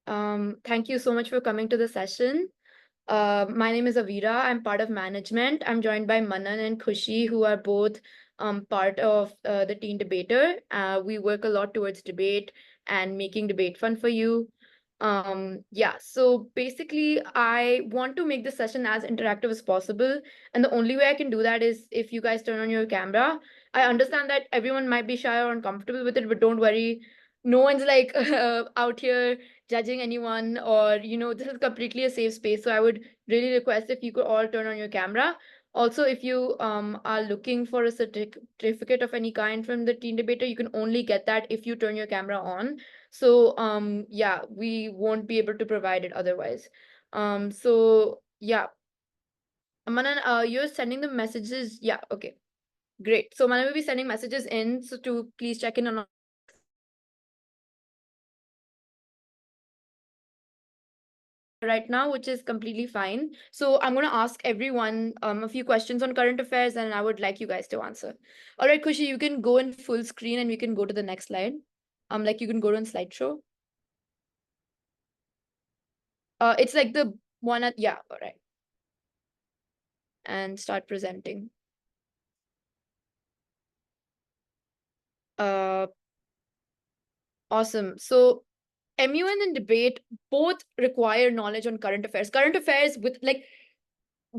Thank you so much for coming to the session. My name is Avira. I'm part of management. I'm joined by Manan and Khushi, who are both part of the Teen Debater. We work a lot towards debate and making debate fun for you. Yeah, so basically, I want to make this session as interactive as possible. And the only way I can do that is if you guys turn on your camera. I understand that everyone might be shy or uncomfortable with it, but don't worry. No one's like out here judging anyone, or this is completely a safe space. So I would really request if you could all turn on your camera. Also, if you are looking for a certificate of any kind from the Teen Debater, you can only get that if you turn your camera on. So yeah, we won't be able to provide it otherwise. So yeah, Manan, you're sending the messages. Yeah, okay, great. So Manan will be sending messages in, so to please check in on right now, which is completely fine. So I'm going to ask everyone a few questions on current affairs, and I would like you guys to answer. All right, Kushi, you can go in full screen and we can go to the next slide. Like you can go to a slideshow. It's like the one at, yeah, all right. And start presenting. Uh, awesome. So MUN and debate both require knowledge on current affairs. Current affairs with like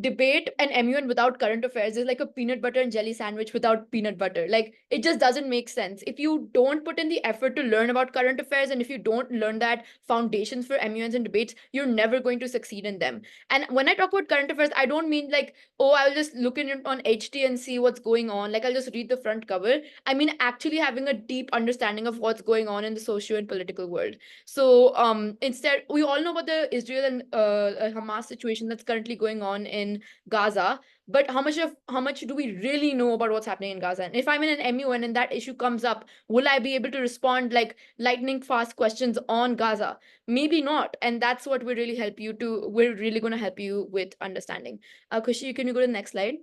debate and MUN without current affairs is like a peanut butter and jelly sandwich without peanut butter. Like it just doesn't make sense. If you don't put in the effort to learn about current affairs, and if you don't learn that foundations for MUNs and debates, you're never going to succeed in them. And when I talk about current affairs, I don't mean like, oh, I'll just look in it on HT and see what's going on. Like I'll just read the front cover. I mean actually having a deep understanding of what's going on in the socio and political world. So instead, we all know about the Israel and Hamas situation that's currently going on in Gaza. But how much do we really know about what's happening in Gaza? And if I'm in an MUN and that issue comes up, will I be able to respond like lightning fast questions on Gaza? Maybe not. And that's what we're really going to help you with understanding. Kushi, can you go to the next slide?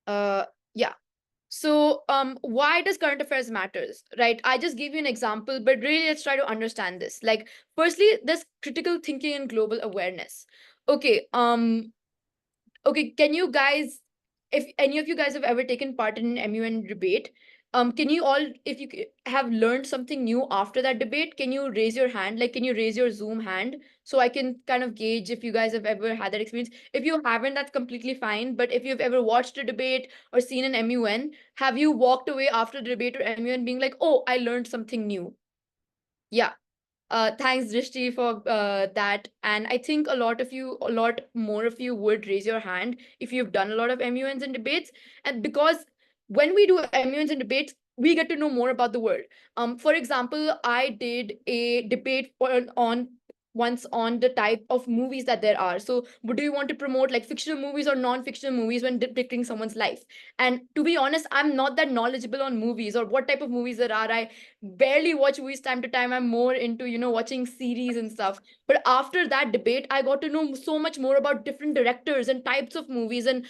Uh, yeah. So, why does current affairs matters, right? I just gave you an example, but really let's try to understand this. Like, firstly, there's critical thinking and global awareness. Okay, okay, can you guys, if any of you guys have ever taken part in an MUN debate, can you all, if you have learned something new after that debate, can you raise your hand? Like, can you raise your Zoom hand so I can kind of gauge if you guys have ever had that experience? If you haven't, that's completely fine. But if you've ever watched a debate or seen an MUN, have you walked away after the debate or MUN being like, oh, I learned something new? Yeah. Thanks, Drishti, for that. And I think a lot more of you would raise your hand if you've done a lot of MUNs and debates. And because when we do MUNs and debates, we get to know more about the world. For example, I did a debate on once on the type of movies that there are. So, do you want to promote like fictional movies or non-fictional movies when depicting someone's life? And to be honest, I'm not that knowledgeable on movies or what type of movies there are. I barely watch movies time to time. I'm more into, watching series and stuff. But after that debate, I got to know so much more about different directors and types of movies, and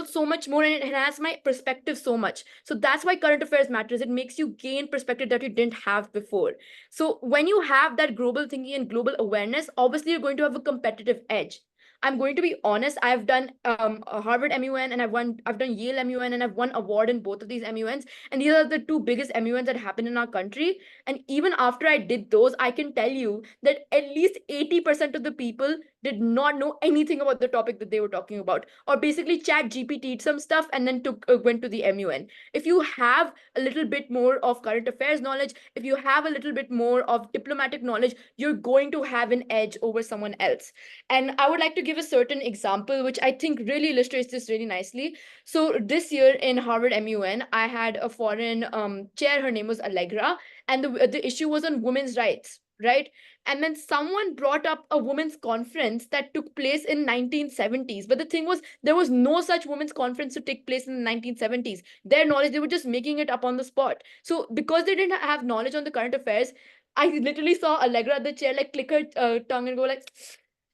so much more, and it enhanced my perspective so much. So that's why current affairs matters. It makes you gain perspective that you didn't have before. So when you have that global thinking and global awareness, obviously you're going to have a competitive edge. I'm going to be honest. I've done a Harvard MUN, and I've done Yale MUN, and I've won award in both of these MUNs, and these are the two biggest MUNs that happen in our country. And even after I did those, I can tell you that at least 80% of the people did not know anything about the topic that they were talking about, or basically chat GPT'd some stuff and then went to the MUN. If you have a little bit more of current affairs knowledge, if you have a little bit more of diplomatic knowledge, you're going to have an edge over someone else. And I would like to give a certain example, which I think really illustrates this really nicely. So this year in Harvard MUN, I had a foreign chair. Her name was Allegra, and the issue was on women's rights, right? And then someone brought up a women's conference that took place in 1970s. But the thing was, there was no such women's conference to take place in the 1970s. Their knowledge, they were just making it up on the spot. So because they didn't have knowledge on the current affairs, I literally saw Allegra at the chair like click her tongue and go like,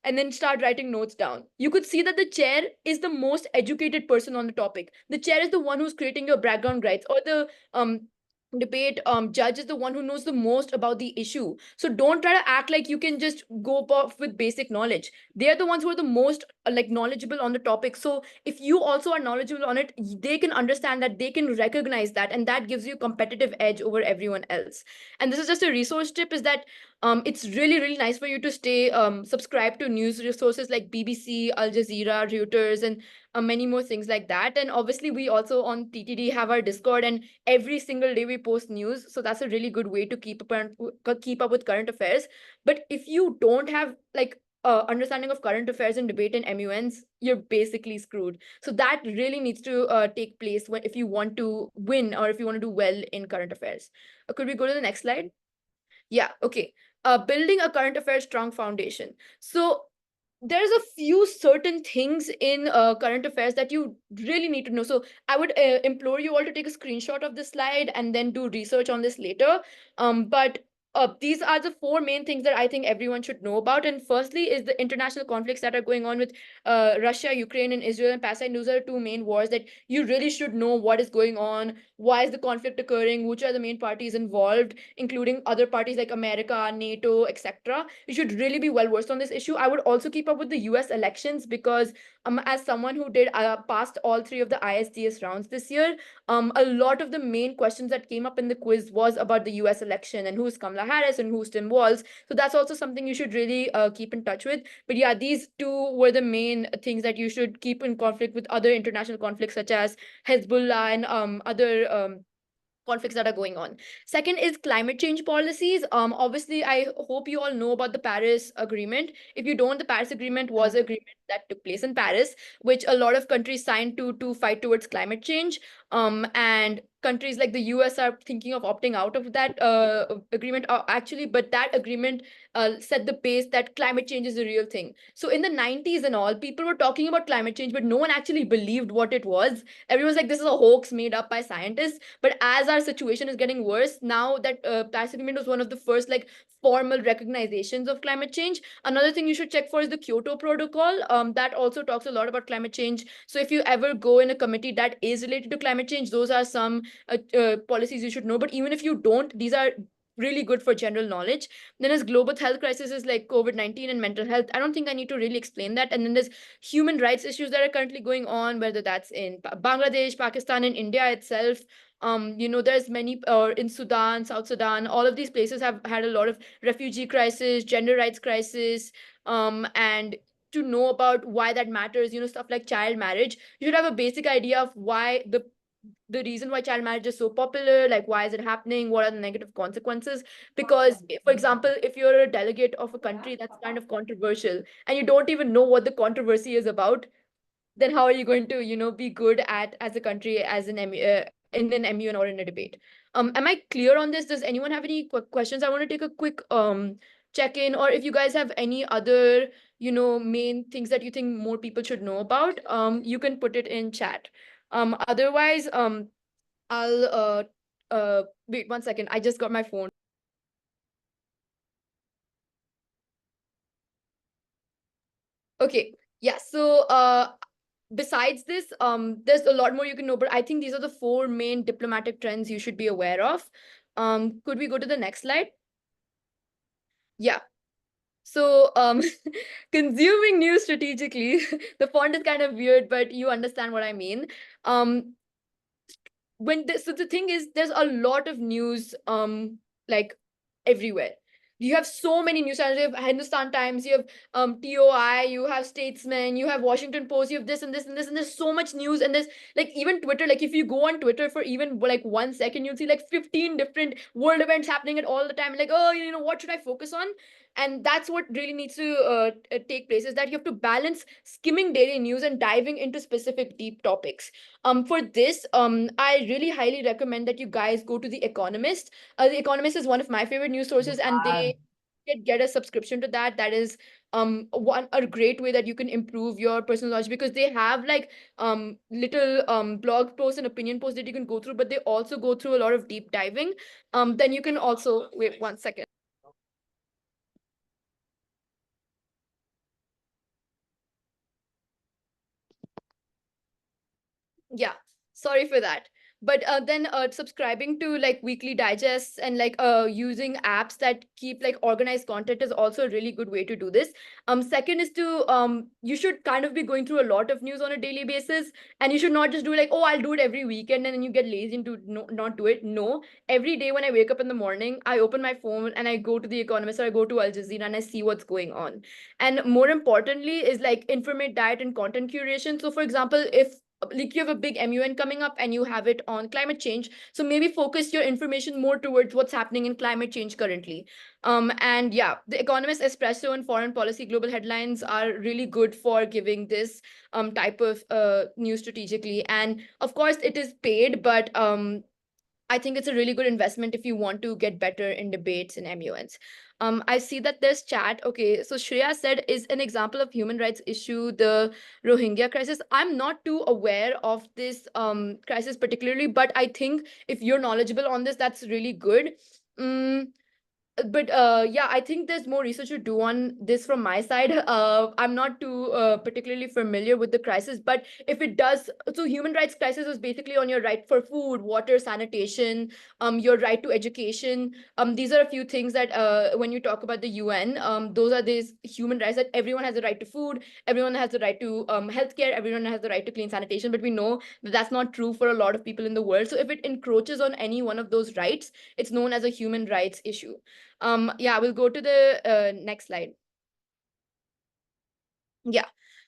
and then start writing notes down. You could see that the chair is the most educated person on the topic. The chair is the one who's creating your background rights, or the debate, judge is the one who knows the most about the issue. So don't try to act like you can just go off with basic knowledge. They are the ones who are the most like knowledgeable on the topic. So if you also are knowledgeable on it, they can understand that, they can recognize that, and that gives you competitive edge over everyone else. And this is just a resource tip, is that it's really really nice for you to stay subscribed to news resources like BBC, Al Jazeera, Reuters, and many more things like that. And obviously we also on TTD have our Discord, and every single day we post news, so that's a really good way to keep up with current affairs. But if you don't have like understanding of current affairs and debate and MUNs, you're basically screwed. So that really needs to take place when, if you want to win or if you want to do well in current affairs. Could we go to the next slide? Yeah, okay. Building a current affairs strong foundation. So there's a few certain things in current affairs that you really need to know. So I would implore you all to take a screenshot of this slide and then do research on this later. But these are the four main things that I think everyone should know about. And firstly is the international conflicts that are going on with Russia, Ukraine, and Israel and Palestine. Those are two main wars that you really should know what is going on, why is the conflict occurring, which are the main parties involved, including other parties like America, NATO, etc. You should really be well versed on this issue. I would also keep up with the US elections because as someone who did passed all three of the ISDS rounds this year, a lot of the main questions that came up in the quiz was about the US election and who's Kamala Harris and who's Tim Walz. So that's also something you should really keep in touch with. But yeah, these two were the main things that you should keep in conflict with other international conflicts such as Hezbollah and other conflicts that are going on. Second is climate change policies. Obviously, I hope you all know about the Paris Agreement. If you don't, the Paris Agreement was an agreement that took place in Paris, which a lot of countries signed to fight towards climate change. And countries like the US are thinking of opting out of that agreement actually, but that agreement set the pace that climate change is a real thing. So in the 90s and all, people were talking about climate change, but no one actually believed what it was. Everyone was like, this is a hoax made up by scientists. But as our situation is getting worse, now that Paris Agreement was one of the first like formal recognizations of climate change. Another thing you should check for is the Kyoto Protocol. That also talks a lot about climate change. So if you ever go in a committee that is related to climate change, those are some policies you should know. But even if you don't, these are really good for general knowledge. Then there's global health crises like COVID-19 and mental health. I don't think I need to really explain that. And then there's human rights issues that are currently going on, whether that's in Bangladesh, Pakistan, and India itself. There's many in Sudan, South Sudan. All of these places have had a lot of refugee crisis, gender rights crisis, and to know about why that matters, stuff like child marriage, you should have a basic idea of why the reason why child marriage is so popular, like why is it happening, what are the negative consequences. Because for example, if you're a delegate of a country that's kind of controversial and you don't even know what the controversy is about, then how are you going to be good at as a country as an in an MUN or in a debate? Am I clear on this? Does anyone have any questions? I want to take a quick check in, or if you guys have any other main things that you think more people should know about, you can put it in chat. Otherwise, I'll wait 1 second. I just got my phone. Okay. Yeah. So besides this, there's a lot more you can know, but I think these are the four main diplomatic trends you should be aware of. Could we go to the next slide? Yeah. So, consuming news strategically, the font is kind of weird, but you understand what I mean. Um, so the thing is, there's a lot of news like everywhere. You have so many news channels. You have Hindustan Times, you have TOI, you have Statesman, you have Washington Post, you have this and this and this, and there's so much news. And there's like even Twitter, like if you go on Twitter for even like 1 second, you'll see like 15 different world events happening at all the time. Like, oh, what should I focus on? And that's what really needs to take place, is that you have to balance skimming daily news and diving into specific deep topics. For this, I really highly recommend that you guys go to The Economist. The Economist is one of my favorite news sources, and they get a subscription to that. That is one a great way that you can improve your personal knowledge, because they have like little blog posts and opinion posts that you can go through, but they also go through a lot of deep diving. Then you can also wait 1 second. Yeah, sorry for that. but then subscribing to like weekly digests and like using apps that keep like organized content is also a really good way to do this. Second is to you should kind of be going through a lot of news on a daily basis, and you should not just do like, oh, I'll do it every weekend and then you get lazy and not do it. No, every day when I wake up in the morning, I open my phone and I go to The Economist or I go to Al Jazeera and I see what's going on. And more importantly is like informate diet and content curation. So for example, if like you have a big MUN coming up and you have it on climate change, so maybe focus your information more towards what's happening in climate change currently. And yeah, The Economist, Espresso, and Foreign Policy Global Headlines are really good for giving this type of news strategically. And of course, it is paid, but I think it's a really good investment if you want to get better in debates and MUNs. I see that there's chat. Okay, so Shreya said, is an example of human rights issue the Rohingya crisis? I'm not too aware of this crisis particularly, but I think if you're knowledgeable on this, that's really good. Mm, but yeah, I think there's more research to do on this from my side. I'm not too particularly familiar with the crisis, but if it does, so human rights crisis is basically on your right for food, water, sanitation, your right to education. These are a few things that when you talk about the UN, those are these human rights that everyone has the right to food, everyone has the right to healthcare, everyone has the right to clean sanitation. But we know that that's not true for a lot of people in the world. So if it encroaches on any one of those rights, it's known as a human rights issue. Yeah, we'll go to the next slide. Yeah.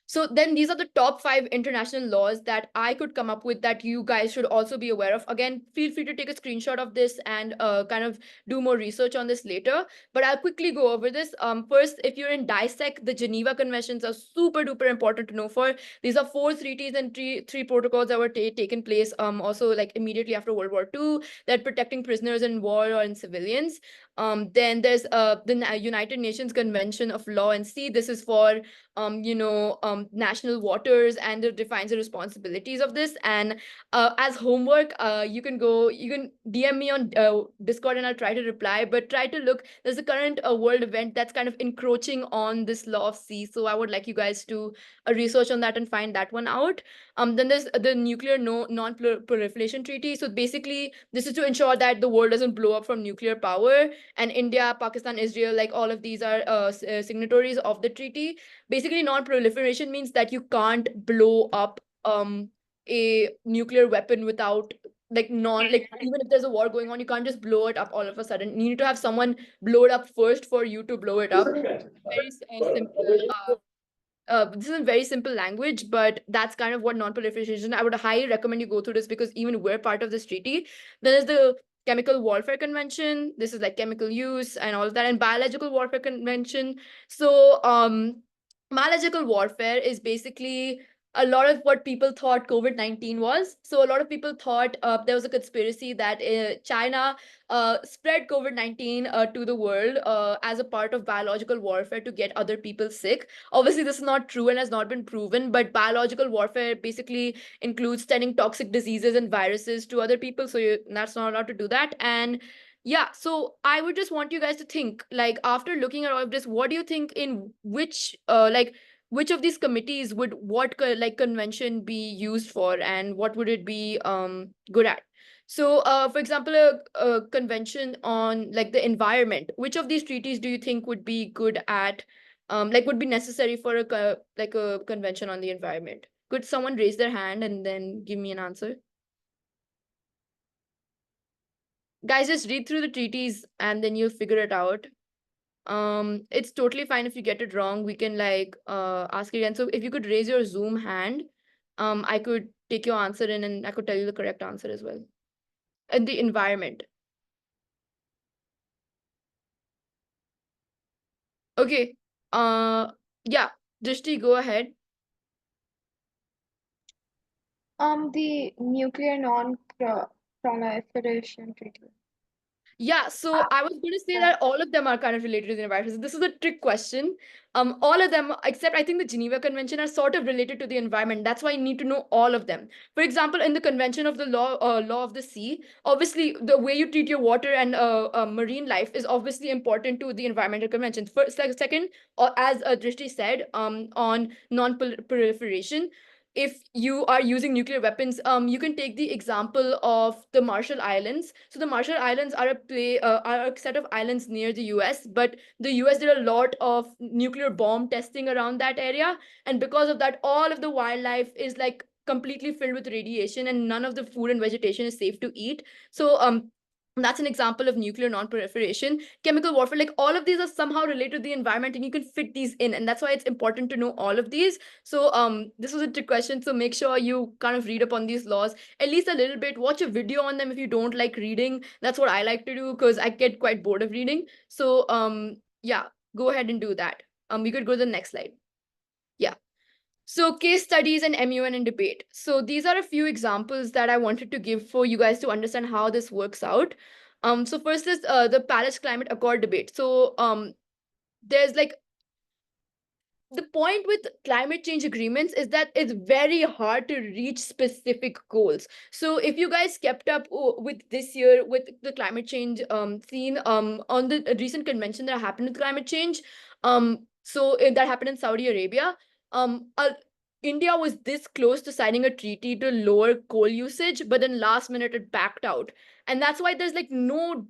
So then these are the top 5 international laws that I could come up with that you guys should also be aware of. Again, feel free to take a screenshot of this and kind of do more research on this later. But I'll quickly go over this. First, if you're in DISEC, the Geneva Conventions are super duper important to know for. These are 4 treaties and three protocols that were taken place also like immediately after World War II, that protecting prisoners in war or in civilians. Then there's the United Nations Convention of Law and Sea. This is for national waters, and it defines the responsibilities of this. And as homework, you can DM me on Discord and I'll try to reply, but try to look, there's a current world event that's kind of encroaching on this law of sea. So I would like you guys to research on that and find that one out. Then there's the nuclear non-proliferation treaty. So basically, this is to ensure that the world doesn't blow up from nuclear power. And India, Pakistan, Israel, like all of these are signatories of the treaty. Basically, non-proliferation means that you can't blow up a nuclear weapon without even if there's a war going on, you can't just blow it up all of a sudden. You need to have someone blow it up first for you to blow it up. Very simple. This is in very simple language, but that's kind of what non-proliferation. I would highly recommend you go through this because even we're part of this treaty. Then there's the Chemical Warfare Convention. This is like chemical use and all of that, and Biological Warfare Convention. So biological warfare is basically a lot of what people thought COVID-19 was. So a lot of people thought there was a conspiracy that China spread COVID-19 to the world as a part of biological warfare to get other people sick. Obviously, this is not true and has not been proven, but biological warfare basically includes sending toxic diseases and viruses to other people. So that's not allowed to do that. And yeah, so I would just want you guys to think, like, after looking at all of this, what do you think in which of these committees would convention be used for, and what would it be good at? So, for example, a convention on like the environment, which of these treaties do you think would be good at, would be necessary for a convention on the environment? Could someone raise their hand and then give me an answer? Guys, just read through the treaties and then you'll figure it out. It's totally fine if you get it wrong. We can ask again. So if you could raise your Zoom hand, I could take your answer in and I could tell you the correct answer as well. And the environment. Okay. Yeah, Drishti, go ahead. The nuclear non-proliferation treaty. Yeah, so I was going to say that all of them are kind of related to the environment. So this is a trick question. All of them, except I think the Geneva Convention, are sort of related to the environment. That's why you need to know all of them. For example, in the Convention of the Law of the Sea, obviously the way you treat your water and marine life is obviously important to the environmental conventions. First, second, as Drishti said, on non-proliferation, if you are using nuclear weapons, you can take the example of the Marshall Islands. So the Marshall Islands are a set of islands near the US, but the US did a lot of nuclear bomb testing around that area, and because of that, all of the wildlife is like completely filled with radiation, and none of the food and vegetation is safe to eat. So that's an example of nuclear non-proliferation. Chemical warfare, like all of these are somehow related to the environment, and you can fit these in, and that's why it's important to know all of these. So this was a trick question, so make sure you kind of read up on these laws at least a little bit. Watch a video on them if you don't like reading. That's what I like to do because I get quite bored of reading. So yeah, go ahead and do that. We could go to the next slide. Yeah. So case studies and MUN and debate. So these are a few examples that I wanted to give for you guys to understand how this works out. So first is the Paris Climate Accord debate. So there's like the point with climate change agreements is that it's very hard to reach specific goals. So if you guys kept up with this year with the climate change scene on the recent convention that happened with climate change, that happened in Saudi Arabia. India was this close to signing a treaty to lower coal usage, but then last minute it backed out, and that's why there's like no,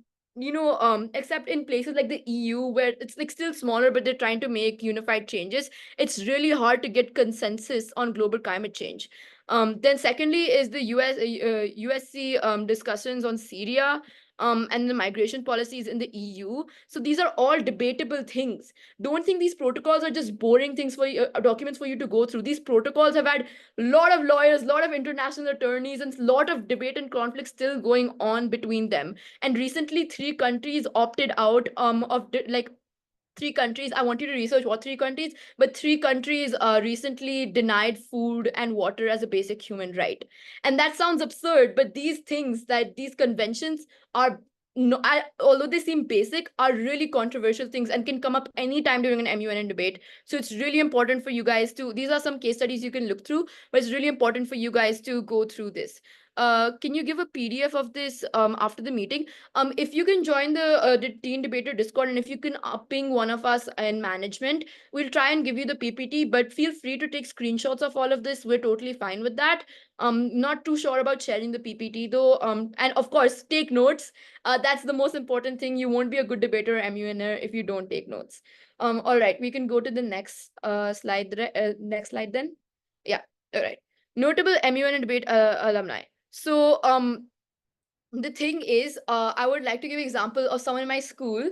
except in places like the EU where it's like still smaller, but they're trying to make unified changes. It's really hard to get consensus on global climate change. Then secondly is the USC discussions on Syria, and the migration policies in the EU. So these are all debatable things. Don't think these protocols are just boring things for you, documents for you to go through. These protocols have had a lot of lawyers, a lot of international attorneys, and a lot of debate and conflict still going on between them. And recently, three countries opted out like three countries. I want you to research what three countries, but three countries recently denied food and water as a basic human right. And that sounds absurd, but these things, that these conventions are, no, although they seem basic, are really controversial things and can come up anytime during an MUN debate. So it's really important for you guys to, these are some case studies you can look through, but it's really important for you guys to go through this. Can you give a PDF of this after the meeting? If you can join the Teen Debater Discord, and if you can ping one of us in management, we'll try and give you the PPT. But feel free to take screenshots of all of this. We're totally fine with that. Not too sure about sharing the PPT though. And of course, take notes. That's the most important thing. You won't be a good debater or MUNer if you don't take notes. All right, we can go to the next slide. Next slide then. Yeah. All right. Notable MUN and debate alumni. So the thing is, I would like to give an example of someone in my school.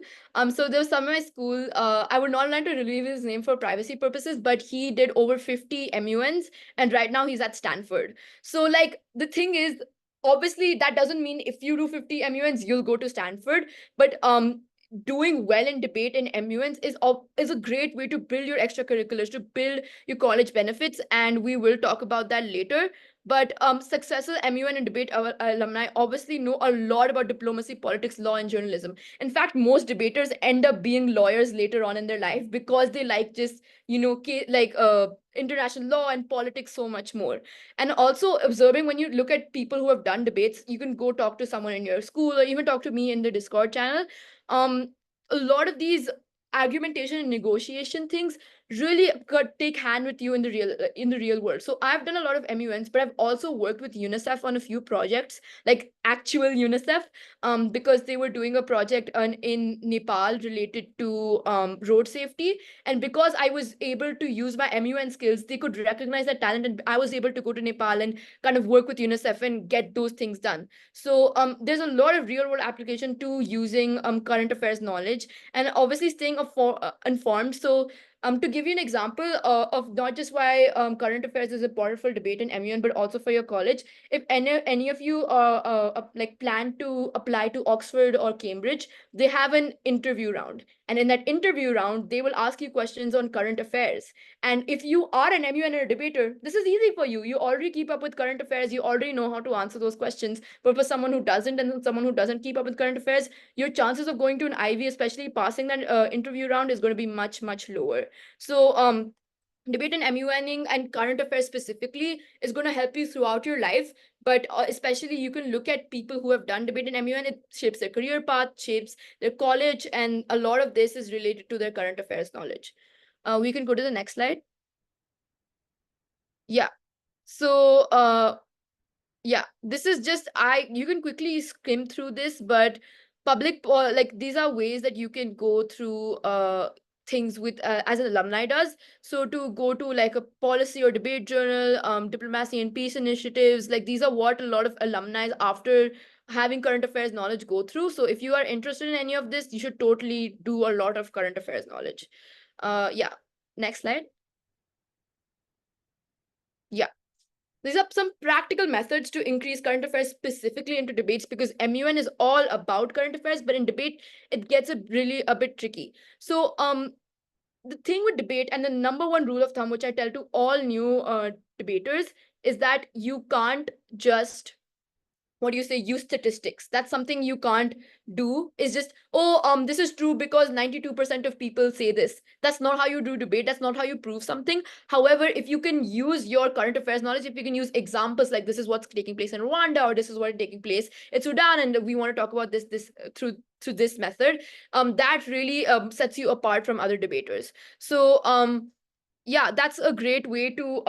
So there was someone in my school. I would not like to reveal his name for privacy purposes, but he did over 50 MUNs, and right now he's at Stanford. So, like, the thing is, obviously, that doesn't mean if you do 50 MUNs, you'll go to Stanford. But doing well in debate and MUNs is a great way to build your extracurriculars, to build your college benefits, and we will talk about that later. But successful MUN and debate alumni obviously know a lot about diplomacy, politics, law, and journalism. In fact, most debaters end up being lawyers later on in their life because they like just, international law and politics so much more. And also observing, when you look at people who have done debates, you can go talk to someone in your school or even talk to me in the Discord channel. Um, a lot of these argumentation and negotiation things really take hand with you in the real world. So I've done a lot of MUNs, but I've also worked with UNICEF on a few projects, like actual UNICEF, because they were doing a project in Nepal related to road safety. And because I was able to use my MUN skills, they could recognize that talent, and I was able to go to Nepal and kind of work with UNICEF and get those things done. So there's a lot of real world application to using current affairs knowledge, and obviously staying informed. So to give you an example of not just why current affairs is important for debate and MUN, but also for your college, if any of you like plan to apply to Oxford or Cambridge, they have an interview round. And in that interview round, they will ask you questions on current affairs. And if you are an MUN or a debater, this is easy for you. You already keep up with current affairs. You already know how to answer those questions. But for someone who doesn't, and someone who doesn't keep up with current affairs, your chances of going to an Ivy, especially passing that interview round, is going to be much, much lower. So debate and MUNing and current affairs specifically is going to help you throughout your life. But especially you can look at people who have done debate and MUN. It shapes their career path, shapes their college, and a lot of this is related to their current affairs knowledge. We can go to the next slide. Yeah. So yeah, this is just you can quickly skim through this, but like these are ways that you can go through things with as an alumni does. So to go to like a policy or debate journal, diplomacy and peace initiatives, like these are what a lot of alumni after having current affairs knowledge go through. So if you are interested in any of this, you should totally do a lot of current affairs knowledge. Yeah, next slide. Yeah. These are some practical methods to increase current affairs specifically into debates, because MUN is all about current affairs, but in debate, it gets a bit tricky. So the thing with debate, and the number one rule of thumb, which I tell to all new debaters, is that you can't just, what do you say, use statistics. That's something you can't do. Is just, oh, this is true because 92% of people say this. That's not how you do debate. That's not how you prove something. However, if you can use your current affairs knowledge, if you can use examples like this is what's taking place in Rwanda, or this is what's taking place in Sudan, and we want to talk about this through this method, that really sets you apart from other debaters. So yeah, that's a great way to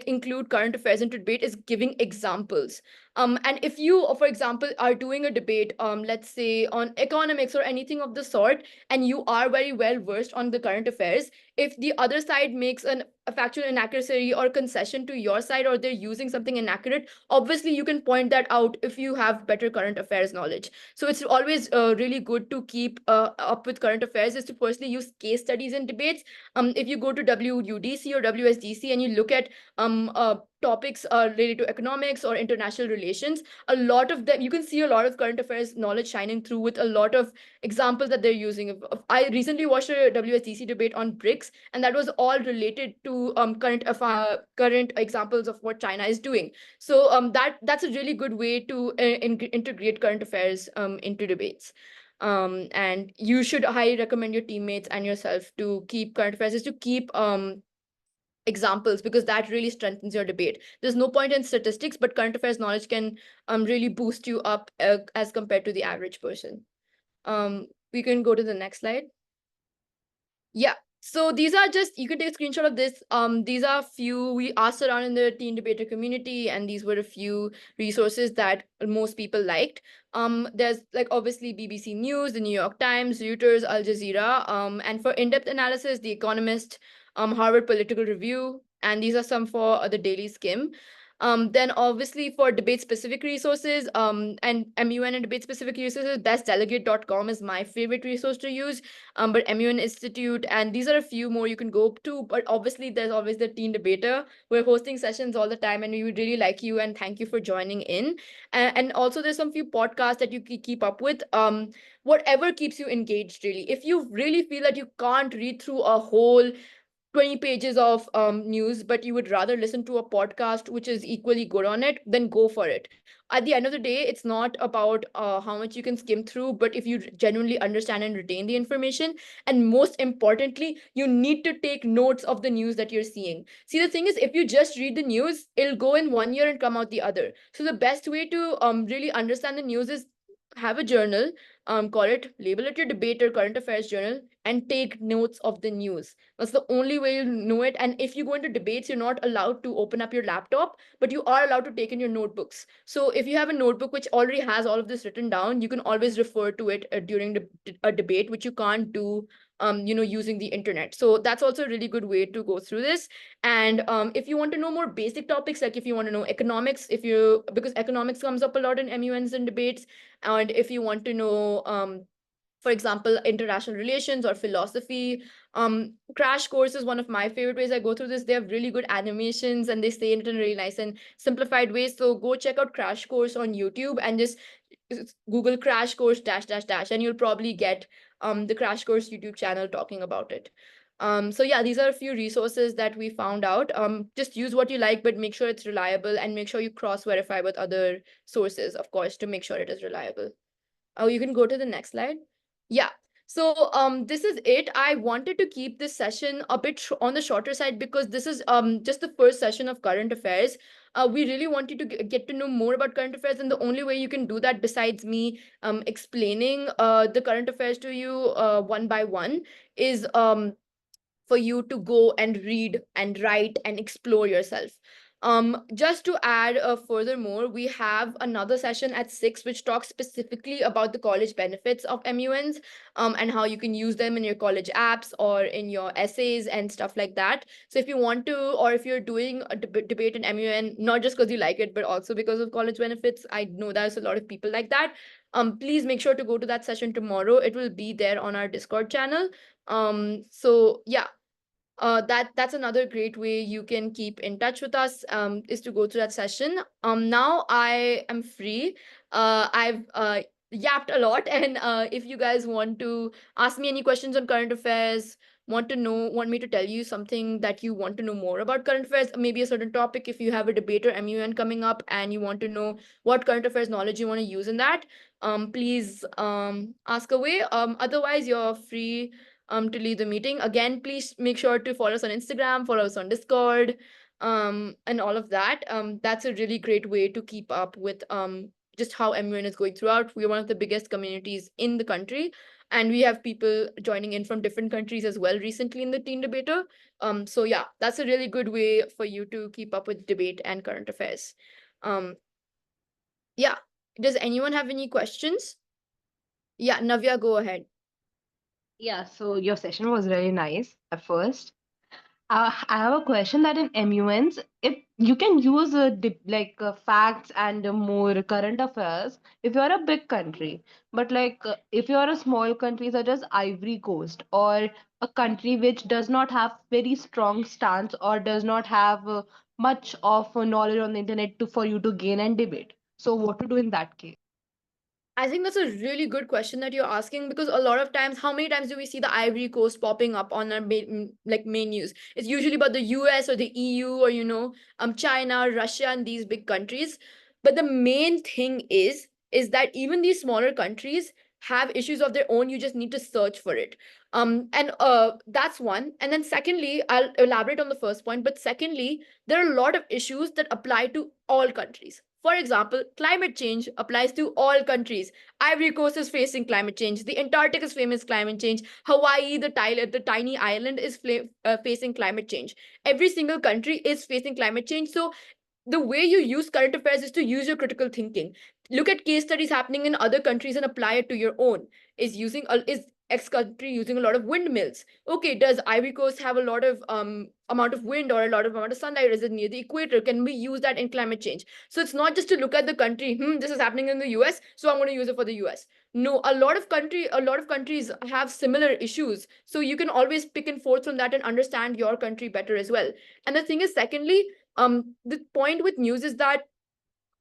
include current affairs into debate, is giving examples. And if you, for example, are doing a debate, let's say on economics or anything of the sort, and you are very well versed on the current affairs, if the other side makes a factual inaccuracy or concession to your side, or they're using something inaccurate, obviously you can point that out if you have better current affairs knowledge. So it's always really good to keep up with current affairs, is to firstly use case studies in debates. If you go to WUDC or WSDC and you look at topics related to economics or international relations, a lot of them, you can see a lot of current affairs knowledge shining through with a lot of examples that they're using. I recently watched a WSDC debate on BRICS, and that was all related to current examples of what China is doing. So that's a really good way to integrate current affairs into debates. And you should highly recommend your teammates and yourself to keep current affairs, is to keep examples, because that really strengthens your debate. There's no point in statistics, but current affairs knowledge can really boost you up as compared to the average person. We can go to the next slide. Yeah. So these are just, you can take a screenshot of this. These are few we asked around in the teen debater community, and these were a few resources that most people liked. There's like obviously BBC News, the New York Times, Reuters, Al Jazeera. And for in-depth analysis, The Economist, Harvard Political Review, and these are some for the Daily Skim. Then obviously for debate specific resources, and MUN and debate specific resources, bestdelegate.com is my favorite resource to use. But MUN Institute, and these are a few more you can go to. But obviously, there's always the Teen Debater. We're hosting sessions all the time, and we would really like you, and thank you for joining in. And also, there's some few podcasts that you keep up with. Whatever keeps you engaged, really. If you really feel that you can't read through a whole 20 pages of news, but you would rather listen to a podcast which is equally good on it, then go for it. At the end of the day, it's not about how much you can skim through, but if you genuinely understand and retain the information. And most importantly, you need to take notes of the news that you're seeing. See, the thing is, if you just read the news, it'll go in one ear and come out the other. So the best way to really understand the news is have a journal, call it, label it your debate or current affairs journal, and take notes of the news. That's the only way you'll know it. And if you go into debates, you're not allowed to open up your laptop, but you are allowed to take in your notebooks. So if you have a notebook which already has all of this written down, you can always refer to it during a debate, which you can't do using the internet. So that's also a really good way to go through this. And if you want to know more basic topics, like if you want to know economics, because economics comes up a lot in MUNs and debates, and if you want to know for example, international relations or philosophy. Crash Course is one of my favorite ways I go through this. They have really good animations, and they say it in a really nice and simplified way. So go check out Crash Course on YouTube and just Google Crash Course dash dash dash, and you'll probably get the Crash Course YouTube channel talking about it. So yeah, these are a few resources that we found out. Just use what you like, but make sure it's reliable, and make sure you cross verify with other sources, of course, to make sure it is reliable. Oh, you can go to the next slide. Yeah. So this is it. I wanted to keep this session a bit on the shorter side, because this is just the first session of current affairs. We really wanted to get to know more about current affairs, and the only way you can do that, besides me explaining the current affairs to you one by one, is for you to go and read and write and explore yourself. Just to add furthermore, we have another session at 6 which talks specifically about the college benefits of MUNs, and how you can use them in your college apps or in your essays and stuff like that. So if you want to, or if you're doing a debate in MUN, not just because you like it, but also because of college benefits, I know there's a lot of people like that. Please make sure to go to that session tomorrow. It will be there on our Discord channel. So yeah, that's another great way you can keep in touch with us, is to go to that session. Now I am free. I've yapped a lot, and if you guys want to ask me any questions on current affairs, want me to tell you something that you want to know more about current affairs, maybe a certain topic, if you have a debate or MUN coming up and you want to know what current affairs knowledge you want to use in that, please ask away. Otherwise, you're free to leave the meeting. Again, please make sure to follow us on Instagram, follow us on Discord, and all of that. That's a really great way to keep up with just how MUN is going throughout. We're one of the biggest communities in the country, and we have people joining in from different countries as well recently in the Teen Debater. So yeah, that's a really good way for you to keep up with debate and current affairs. Um, yeah. Does anyone have any questions? Yeah, Navya, go ahead. Yeah, so your session was really nice at first. I have a question that in MUNs, if you can use facts and more current affairs if you're a big country, but if you're a small country such as Ivory Coast or a country which does not have very strong stance or does not have much of knowledge on the internet to for you to gain and debate. So what to do in that case? I think that's a really good question that you're asking, because a lot of times, how many times do we see the Ivory Coast popping up on our main news? It's usually about the US or the EU, or China, Russia, and these big countries. But the main thing is that even these smaller countries have issues of their own. You just need to search for it. And That's one. And then secondly, I'll elaborate on the first point. But secondly, there are a lot of issues that apply to all countries. For example, climate change applies to all countries. Ivory Coast is facing climate change. The Antarctic is famous climate change. Hawaii, the tiny island, is facing climate change. Every single country is facing climate change. So the way you use current affairs is to use your critical thinking. Look at case studies happening in other countries and apply it to your own. Is X country using a lot of windmills? Okay, does Ivory Coast have a lot of amount of wind or a lot of amount of sunlight? Is it near the equator? Can we use that in climate change? So it's not just to look at the country. This is happening in the US, so I'm going to use it for the US. No, a lot of countries have similar issues. So you can always pick and forth from that and understand your country better as well. And the thing is, secondly, the point with news is that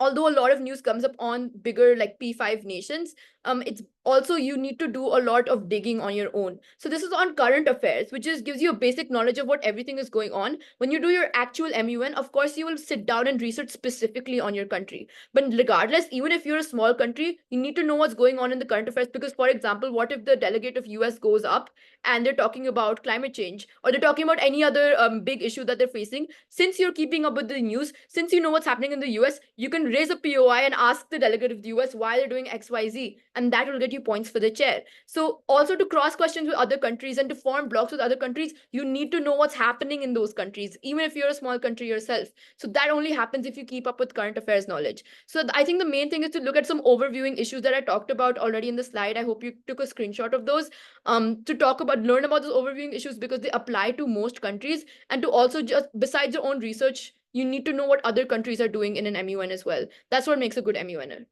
although a lot of news comes up on bigger like P5 nations, it's also you need to do a lot of digging on your own. So this is on current affairs, which just gives you a basic knowledge of what everything is going on. When you do your actual MUN, of course, you will sit down and research specifically on your country. But regardless, even if you're a small country, you need to know what's going on in the current affairs. Because, for example, what if the delegate of US goes up and they're talking about climate change, or they're talking about any other big issue that they're facing? Since you're keeping up with the news, since you know what's happening in the US, you can raise a POI and ask the delegate of the US why they're doing XYZ, and that will get you points for the chair. So, also to cross questions with other countries and to form blocks with other countries, you need to know what's happening in those countries, even if you're a small country yourself. So, that only happens if you keep up with current affairs knowledge. So, I think the main thing is to look at some overviewing issues that I talked about already in the slide. I hope you took a screenshot of those, to learn about those overviewing issues, because they apply to most countries. And to also, just besides your own research, you need to know what other countries are doing in an MUN as well. That's what makes a good MUNer.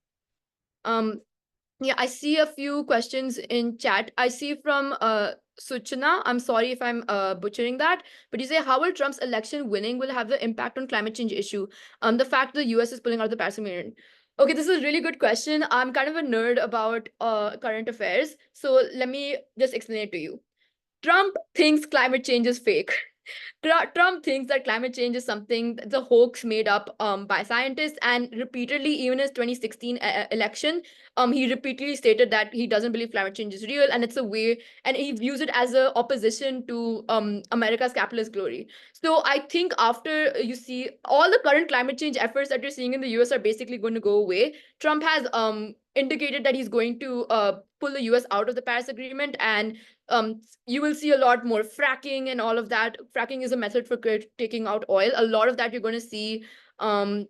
Um, yeah, I see a few questions in chat. I see from Suchana. I'm sorry if I'm butchering that, but you say, how will Trump's election winning will have the impact on climate change issue? The fact the US is pulling out of the Paris Agreement. Okay, this is a really good question. I'm kind of a nerd about current affairs, so let me just explain it to you. Trump thinks climate change is fake. Trump thinks that climate change is something that's a hoax made up by scientists, and repeatedly, even his 2016 election, he repeatedly stated that he doesn't believe climate change is real, and it's a way, and he views it as a opposition to America's capitalist glory. So I think after you see all the current climate change efforts that you're seeing in the US are basically going to go away. Trump has indicated that he's going to pull the US out of the Paris Agreement, and you will see a lot more fracking and all of that. Fracking is a method for taking out oil. A lot of that you're going to see um,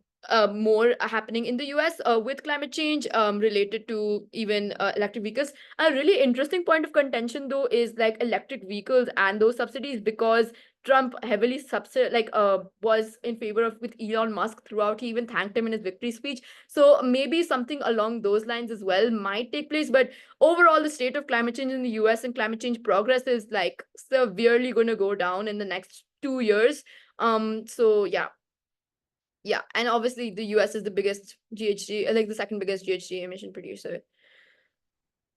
more happening in the US with climate change related to even electric vehicles. A really interesting point of contention, though, is like electric vehicles and those subsidies, because Trump heavily was in favor of with Elon Musk throughout. He even thanked him in his victory speech. So maybe something along those lines as well might take place. But overall, the state of climate change in the US and climate change progress is like severely going to go down in the next 2 years. So yeah, and obviously the US is the biggest GHG, like the second biggest GHG emission producer.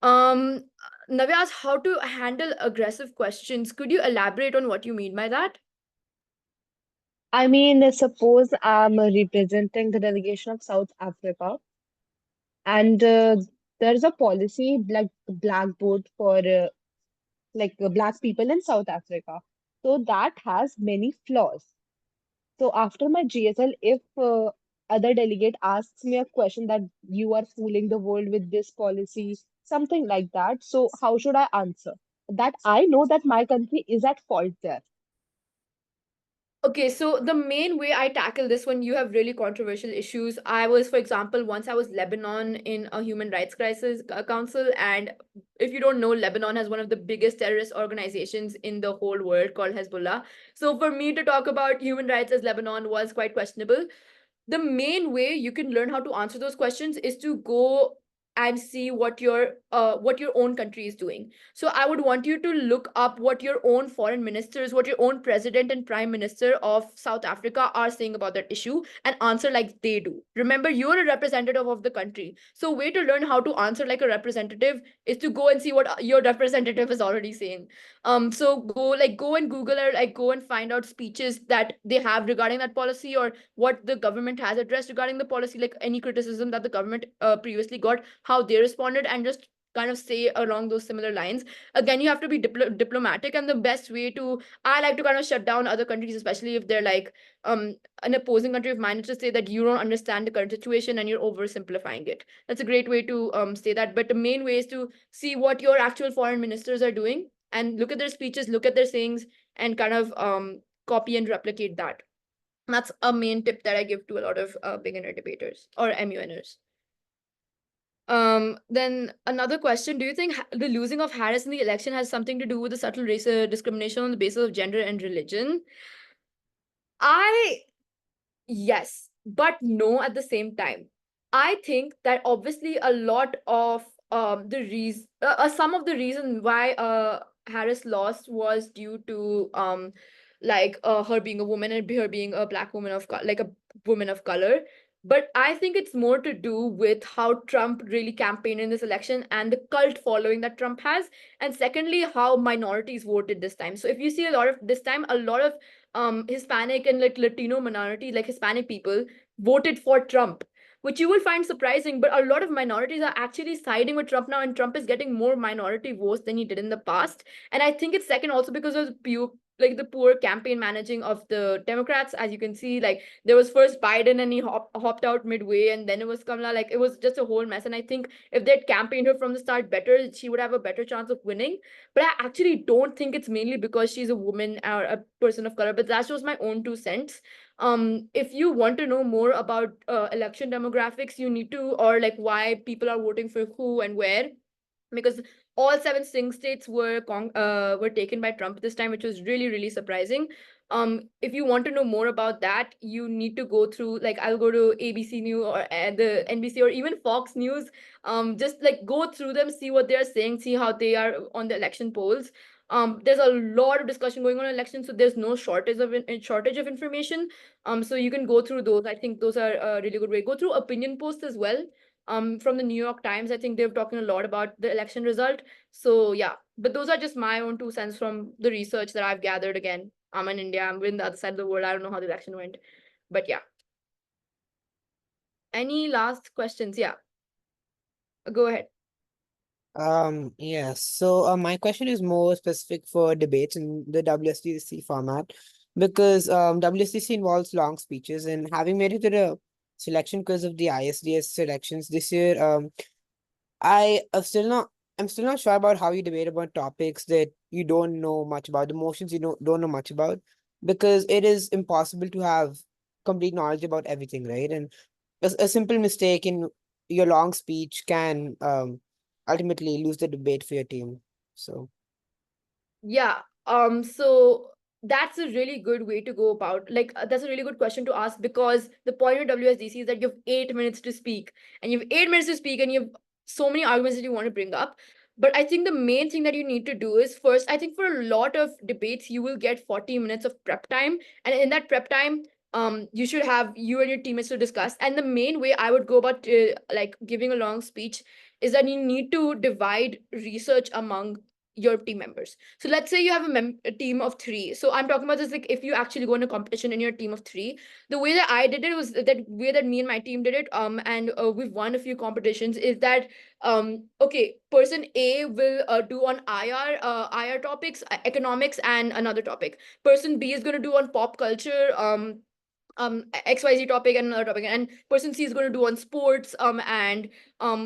Navya asked how to handle aggressive questions. Could you elaborate on what you mean by that? I mean, suppose I'm representing the delegation of South Africa, and there's a policy like blackboard for black people in South Africa. So that has many flaws. So after my GSL, if other delegate asks me a question that you are fooling the world with this policy, something like that, so how should I answer? That I know that my country is at fault there. Okay, so the main way I tackle this when you have really controversial issues, I was, for example, once I was Lebanon in a human rights crisis council, and if you don't know, Lebanon has one of the biggest terrorist organizations in the whole world called Hezbollah. So for me to talk about human rights as Lebanon was quite questionable. The main way you can learn how to answer those questions is to go and see what your own country is doing. So I would want you to look up what your own foreign ministers, what your own president and prime minister of South Africa are saying about that issue, and answer like they do. Remember, you're a representative of the country, so way to learn how to answer like a representative is to go and see what your representative is already saying. So go and Google, or like go and find out speeches that they have regarding that policy, or what the government has addressed regarding the policy, like any criticism that the government previously got, how they responded, and just kind of say along those similar lines. Again, you have to be diplomatic, and the best way to, I like to kind of shut down other countries, especially if they're like an opposing country of mine, to say that you don't understand the current situation and you're oversimplifying it. That's a great way to say that. But the main way is to see what your actual foreign ministers are doing, and look at their speeches, look at their sayings, and kind of copy and replicate that. That's a main tip that I give to a lot of beginner debaters or MUNers. Then another question: do you think the losing of Harris in the election has something to do with the subtle race discrimination on the basis of gender and religion? I Yes, but no at the same time. I think that obviously a lot of some of the reason why Harris lost was due to her being a woman and her being a black woman like a woman of color. But I think it's more to do with how Trump really campaigned in this election and the cult following that Trump has. And secondly, how minorities voted this time. So if you see a lot of this time, a lot of Hispanic and like Latino minority, like Hispanic people, voted for Trump, which you will find surprising. But a lot of minorities are actually siding with Trump now, and Trump is getting more minority votes than he did in the past. And I think it's second also because of the poor campaign managing of the Democrats. As you can see, like there was first Biden and he hopped out midway, and then it was Kamala. Like it was just a whole mess. And I think if they'd campaigned her from the start better, she would have a better chance of winning. But I actually don't think it's mainly because she's a woman or a person of color, but that's just my own 2 cents. If you want to know more about election demographics, you need to, or like why people are voting for who and where, because all 7 swing states were taken by Trump this time, which was really really surprising. If you want to know more about that, you need to go through, like I'll go to ABC News or the NBC or even Fox News. Just like go through them, see what they're saying, see how they are on the election polls. There's a lot of discussion going on elections, so there's no shortage of information. So you can go through those. I think those are a really good way. Go through opinion posts as well, from the New York Times. I think they're talking a lot about the election result. So yeah, but those are just my own 2 cents from the research that I've gathered. Again, I'm in India, I'm in the other side of the world, I don't know how the election went. But yeah. Any last questions? Yeah. Go ahead. Yes. So my question is more specific for debates in the WSTC format because WSTC involves long speeches, and having made it to the selection because of the ISDS selections this year, I I'm still not sure about how you debate about topics that you don't know much about, the motions you don't know much about, because it is impossible to have complete knowledge about everything, right? And a simple mistake in your long speech can ultimately lose the debate for your team. So Yeah. So that's a really good way to go about. Like, that's a really good question to ask, because the point of WSDC is that you have 8 minutes to speak, and you have 8 minutes to speak, and you have so many arguments that you want to bring up. But I think the main thing that you need to do is, first, I think for a lot of debates, you will get 40 minutes of prep time, and in that prep time, you should have you and your teammates to discuss. And the main way I would go about like giving a long speech is that you need to divide research among your team members. So let's say you have a team of three. So I'm talking about this, like, if you actually go in a competition in your team of three, the way that I did it was that way that me and my team did it. And we've won a few competitions. Is that okay? Person A will do on IR topics, economics, and another topic. Person B is going to do on pop culture, XYZ topic, and another topic, and person C is going to do on sports, and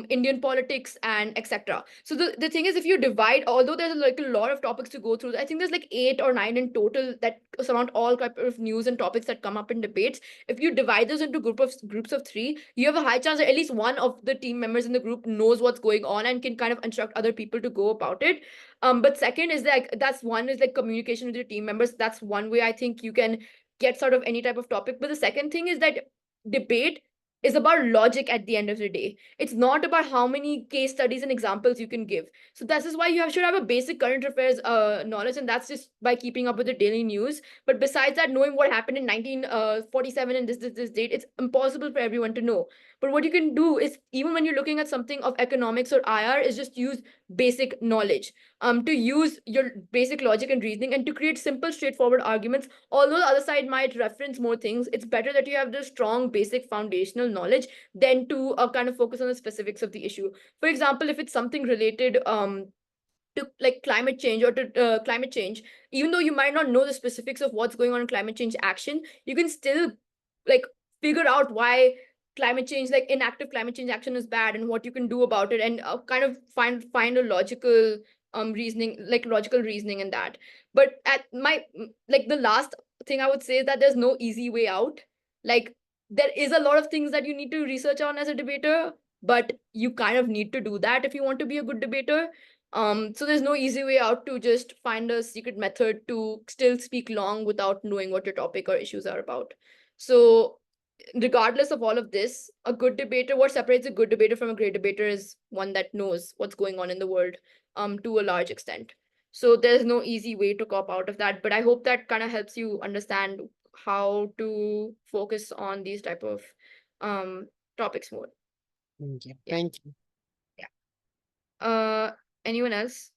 Indian politics, and etc. So the thing is, if you divide, although there's like a lot of topics to go through, I think there's like 8 or 9 in total that surround all type of news and topics that come up in debates. If you divide those into groups of three, you have a high chance that at least one of the team members in the group knows what's going on and can kind of instruct other people to go about it. But second is, like, that's one is like communication with your team members. That's one way I think you can gets out of any type of topic. But the second thing is that debate is about logic at the end of the day. It's not about how many case studies and examples you can give. So this is why should have a basic current affairs knowledge, and that's just by keeping up with the daily news. But besides that, knowing what happened in 1947 and this date, it's impossible for everyone to know. But what you can do is, even when you're looking at something of economics or IR, is just use basic knowledge, to use your basic logic and reasoning, and to create simple, straightforward arguments. Although the other side might reference more things, it's better that you have the strong basic foundational knowledge than to kind of focus on the specifics of the issue. For example, if it's something related to like climate change, or to climate change, even though you might not know the specifics of what's going on in climate change action, you can still like figure out why climate change, like inactive climate change action, is bad, and what you can do about it, and kind of find a logical reasoning, like logical reasoning in that. But at my like the last thing I would say is that there's no easy way out. Like, there is a lot of things that you need to research on as a debater, but you kind of need to do that if you want to be a good debater. So there's no easy way out to just find a secret method to still speak long without knowing what your topic or issues are about. So regardless of all of this, a good debater, what separates a good debater from a great debater is one that knows what's going on in the world, to a large extent. So there's no easy way to cop out of that, but I hope that kind of helps you understand how to focus on these type of topics more. yeah, Yeah. thank you. Anyone else?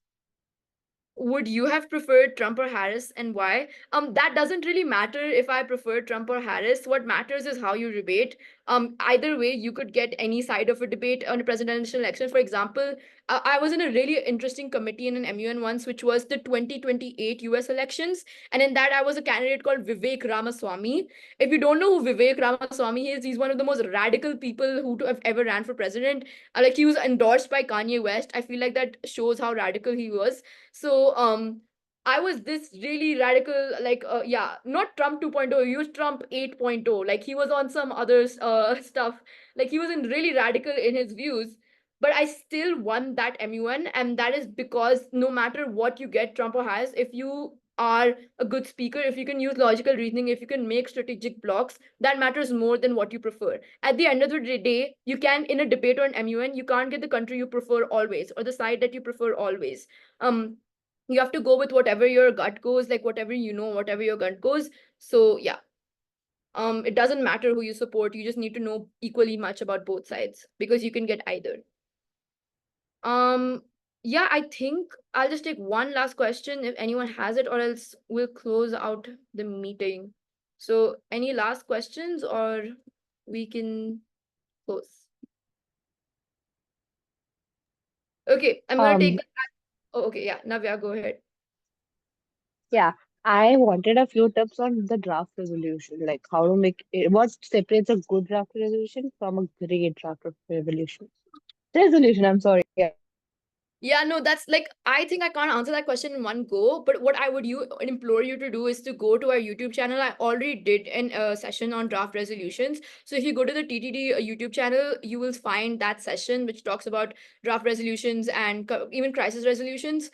Would you have preferred Trump or Harris, and why? That doesn't really matter if I prefer Trump or Harris. What matters is how you debate. Either way, you could get any side of a debate on a presidential election. For example, I was in a really interesting committee in an MUN once, which was the 2028 US elections. And in that, I was a candidate called Vivek Ramaswamy. If you don't know who Vivek Ramaswamy is, he's one of the most radical people who to have ever ran for president. Like, he was endorsed by Kanye West. I feel like that shows how radical he was. So I was this really radical, like, yeah, not Trump 2.0, he was Trump 8.0. Like, he was on some other stuff. Like, he was in really radical in his views. But I still won that MUN, and that is because no matter what you get, Trump or Harris, if you are a good speaker, if you can use logical reasoning, if you can make strategic blocks, that matters more than what you prefer. At the end of the day, you can, in a debate or an MUN, you can't get the country you prefer always, or the side that you prefer always. um you have to go with whatever your gut goes, like whatever you know, whatever your gut goes. So yeah, it doesn't matter who you support, you just need to know equally much about both sides, because you can get either. Yeah, I think I'll just take one last question if anyone has it, or else we'll close out the meeting. So any last questions, or we can close? Okay, I'm gonna Um, take. Oh, okay, yeah, Navya, go ahead. yeah, I wanted a few tips on the draft resolution, like how to make it, what separates a good draft resolution from a great draft of resolution. Resolution, I'm sorry. Yeah. Yeah, no, that's like, I think I can't answer that question in one go, but what I would implore you to do is to go to our YouTube channel. I already did an session on draft resolutions. So if you go to the TTD YouTube channel, you will find that session which talks about draft resolutions and even crisis resolutions.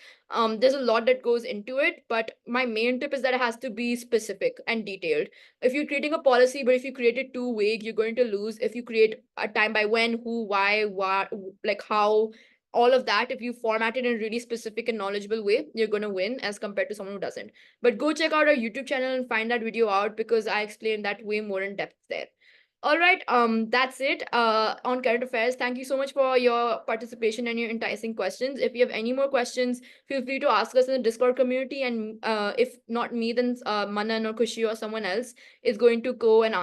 There's a lot that goes into it, but my main tip is that it has to be specific and detailed. If you're creating a policy, but if you create it too vague, you're going to lose. If you create a time by when, who, why, what, like how, all of that, if you format it in a really specific and knowledgeable way, you're going to win as compared to someone who doesn't. But go check out our YouTube channel and find that video out, because I explained that way more in depth there. All right, that's it on current affairs. Thank you so much for your participation and your enticing questions. If you have any more questions, feel free to ask us in the Discord community, and if not me, then Manan or Kushi or someone else is going to go and